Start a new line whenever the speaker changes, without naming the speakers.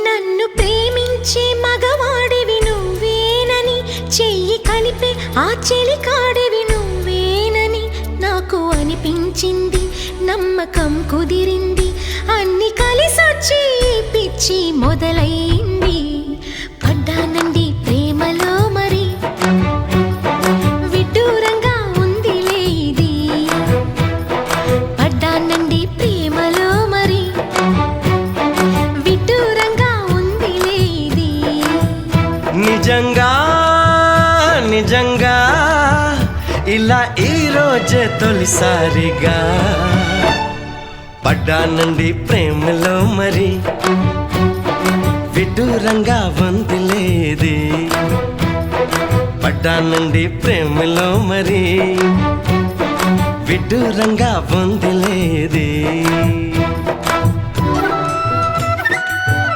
నన్ను ప్రేమించే మగవాడివి నువ్వేనని, చెయ్యి కలిపే ఆ చెలికాడివి నువ్వేనని నాకు అనిపించింది. నమ్మకం కుదిరింది, అన్ని కలిసొచ్చి పిచ్చి మొదలైంది. పడ్డానండి ప్రేమలో మరి, విడ్డూరంగా ఉందిలే ఇది. పడ్డానండి ప్రేమలో మరి, విడ్డూరంగా ఉందిలే ఇది.
నిజంగా నిజంగా ఇలా ఈ రోజే తొలిసారిగా పడ్డానండి ప్రేమలో మరి, విడ్డూరంగా వందిలేది. పడ్డానండి ప్రేమలో మరి, విడ్డూరంగా వందిలేది.